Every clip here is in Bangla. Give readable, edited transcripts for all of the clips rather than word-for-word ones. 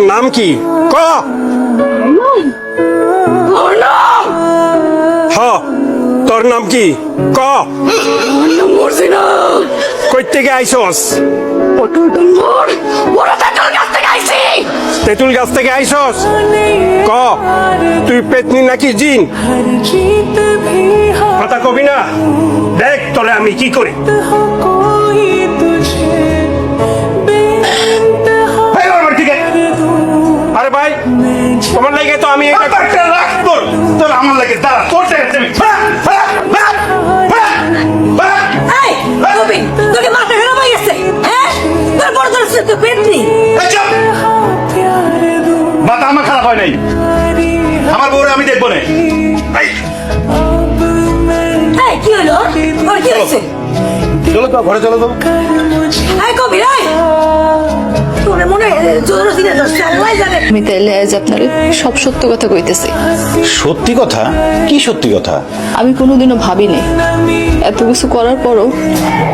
নাম কি ক হ তোর নাম কি ক কই থেকে আইসস তেঁতুল গাছ থেকে আইসস ক তুই পেতনি নাকি জিন কথা কবি না দেখ তোরে আমি কি করি আরে ভাই তোমার লাগে তো আমি তোর আমার লাগে দাঁড়া তোর তোকে মাথা খারাপ হয়ে গেছে হ্যাঁ তোর বড় তোর তো পেটনি মাথা আমার খারাপ হয় নাই আমার বউরে আমি দেখবো না এই কি হলো ওর কি হয়েছে চলো তো ঘরে চলো তো এই কবির এই তোরে মনে জোর দিনে দশটা আল্লাহ জানে আমি তাইলে আজ আপনার সব সত্য কথা কইতেছি। সত্যি কথা কি সত্যি কথা আমি কোনোদিনও ভাবিনি এত কিছু করার পরও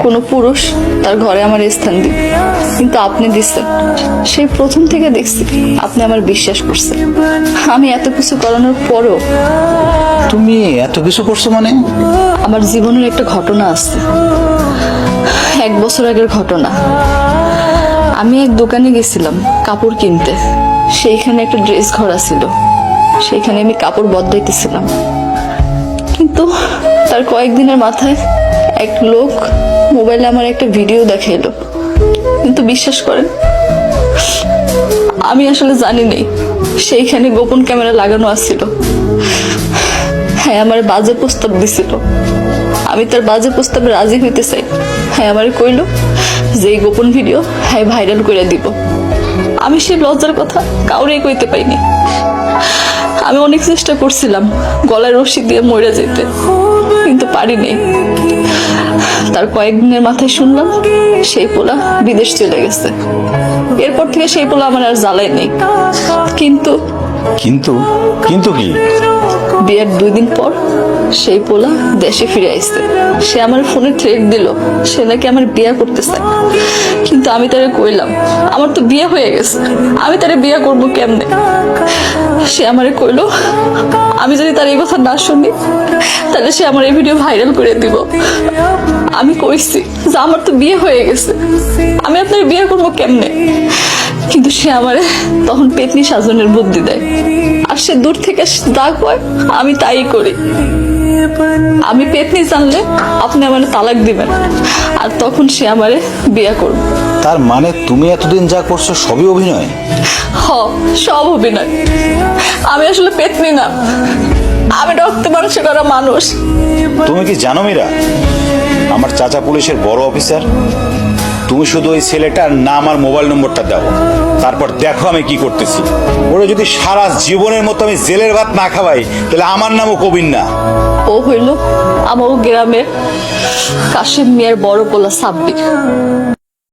কোনো পুরুষ তার ঘরে আমার স্থান দিবে, কিন্তু আপনি দিচ্ছেন। সেই প্রথম থেকে দেখছি আপনি আমার বিশ্বাস করছেন। আমি এত কিছু করানোর পরও তুমি এত কিছু করছো মানে আমার জীবনের একটা ঘটনা আছে, 1 বছর আগের ঘটনা। আমি এক দোকানে গেছিলাম কাপড় কিনতে, সেইখানে একটা ড্রেস ঘর ছিল, সেইখানে আমি কাপড় বদলাইতেছিলাম। কিন্তু তার কয়েকদিনের মাথায় এক লোক মোবাইলে আমার একটা ভিডিও দেখাইলো। কিন্তু বিশ্বাস করেন আমি আসলে জানি নাই সেইখানে গোপন ক্যামেরা লাগানো আছিল। হ্যাঁ আমার বাজে প্রস্তাব দিছিল, আমি তার বাজে প্রস্তাবে রাজি হইতে চাই। হ্যাঁ আমার কইলো যে এই গোপন ভিডিও হ্যাঁ ভাইরাল করে দিব। আমি সেই লজ্জার কথা কাউরেই কইতে পাইনি। আমি অনেক চেষ্টা করছিলাম গলায় রশি দিয়ে মরে যেতে, কিন্তু পারিনি। তার কয়েকদিনের মাথায় শুনলাম সেই পোলা বিদেশ চলে গেছে। এরপর থেকে সেই পোলা আমার আর জ্বালাই নেই। কিন্তু কিন্তু কিন্তু কি বিয়ের 2 দিন পর সেই পোলা দেশে ফিরে আসছে। সে আমার ফোনে থ্রেট দিল সে নাকি আমার বিয়ে করতে চায়। কিন্তু আমি তারে কইলাম আমার তো বিয়ে হয়ে গেছে, আমি তারে বিয়ে করবো কেমনে। সে আমারে কইলো আমি যদি তার এই কথা না শুনি তাহলে সে আমার এই ভিডিও ভাইরাল করে দিব। আমি কইছি যে আমার তো বিয়ে হয়ে গেছে, আমি আপনার বিয়ে করবো কেমনে। কিন্তু সে আমারে তখন পেতনি সাজনের বুদ্ধি দেয়, আর সে দূর থেকে যা কয় আমি তাই করি। আমি পেতনি জানলে আপনি আমার তালাক দিবেন, আর তখন সে আমারে বিয়ে করবে। তার মানে তুমি এতদিন যা করছো সবই অভিনয়? হ সব অভিনয়। আমি আসলে পেতনি না, আমি রক্ত মাংস করা মানুষ। তুমি কি জানো মীরা, আমার চাচা পুলিশের বড় অফিসার। তুমি শুধু ওই ছেলেটার নাম আর মোবাইল নম্বরটা দাও, তারপর দেখো আমি কি করতেছি। ওরা যদি সারা জীবনের মতো আমি জেলের ভাত না খাওয়াই তাহলে আমার নামও কবির না। ও হইল আমার গ্রামের কাশিম মিয়ার বড় পোলা সাব্বির।